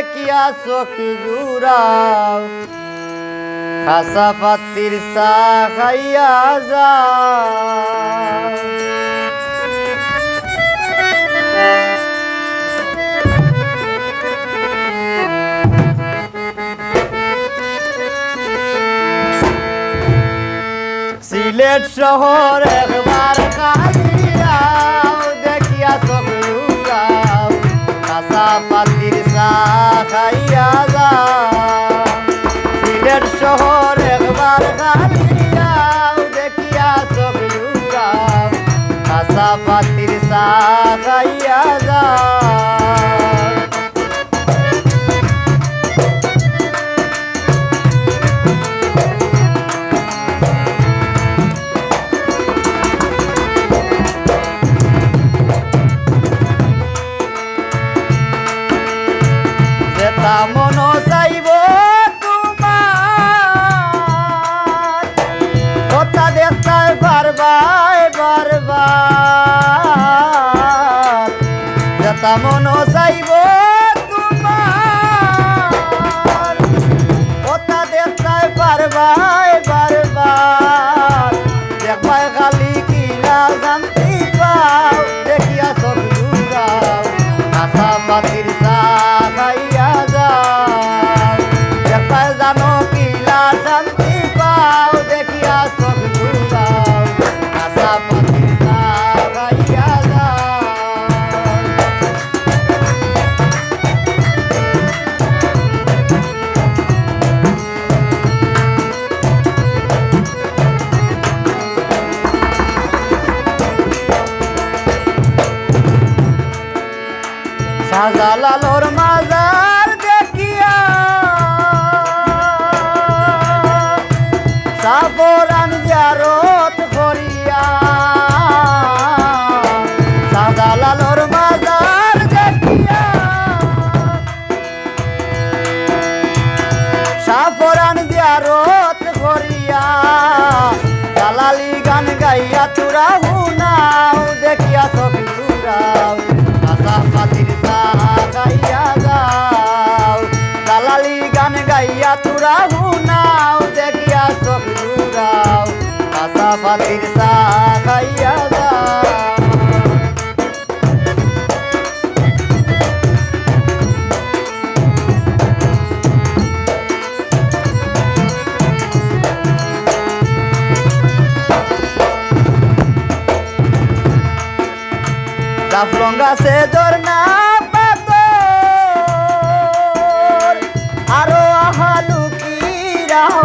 দেখিয়া চোখ জুড়াও খাসা পাতির চা খাইয়া যাও। সিলেট শহর একবার কালিয়াও দেখিয়া চোখ জুড়াও খাসা পাতির চা খাইয়া যাও। সিলেট শহর একবার কালিয়াও দেখিয়া চোখ জুড়াও খাসা পাতির চা খাইয়া যাও। মন চাইব তোমার কথা দেখতে বারবার বারবার যেতা মন চাইব তোমার কথা দেখতে বারবার বারবার দেখবাই খালি কিলা শান্তি পাও দেখিয়া চোখ জুড়াও খাসা পাতির চা খাইয়া জানো কিলা শান্তি পাও দেখিয়া চোখ জুড়াও খাসা পাতির চা খাইয়া যাও। শাহজালালোর মাজার দেখিয়া সাবরান জিয়ারত করিয়া শাহজালালোর মাজার দেখিয়া সাবরান জিয়ারত করিয়া জালালি গান গাইয়া তোরা হুনাও দেখিয়া চোখ জুড়াও খাসা পাতির চা খাইয়া যাও। জালালি গান গাইয়া তোরা হুনাও দেখিয়া চোখ জুড়াও খাসা পাতির চা খাইয়া যাও। জাফলং গাছে ঝর্ণা পাথর আরো আহালুকি রাহ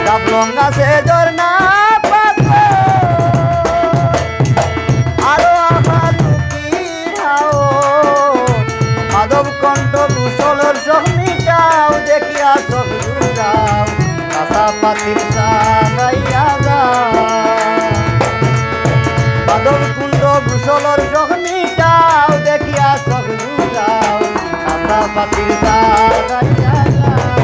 জাফলং গাছে ঝর্ণা পাথর আরো আহালুকি রাহ মাধব কণ্ঠ কুশলর সহমিটাও দেখিয়া চোখ জুড়াও খাসা পাতির চা খাইয়া যাও। মাধব কুণ্ড কুশলর সহমিটাও দেখিয়া চোখ জুড়াও খাসা পাতির চা খাইয়া যাও।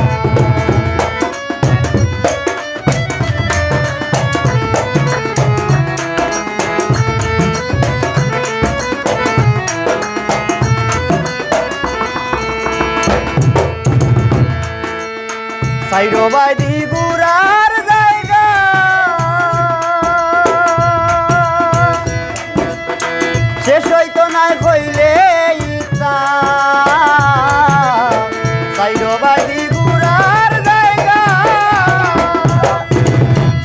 সাইরবাইদি বুড়ার জায়গা শেষ হইতো না কইলে ইচ্ছা সাইরবাইদি বুড়ার জায়গা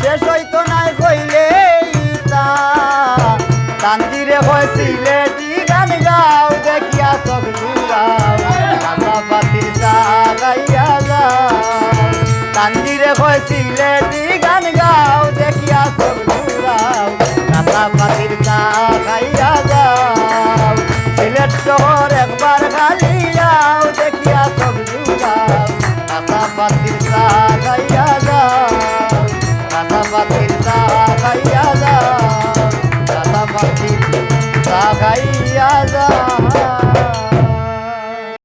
শেষ হইতো না কইলে ইচ্ছা তান্দিরে হয়েছিলে গান গাও দেখিয়া চোখ জুড়াও খাসা পাতির চা খাইয়া যাও। তান্দিরে হয়েছিলে গান গাও দেখিয়া চোখ জুড়াও খাসা পাতির চা খাইয়া যাও। সিলেট শহর একবার খালিয়াও দেখিয়া চোখ জুড়াও খাসা পাতির চা খাইয়া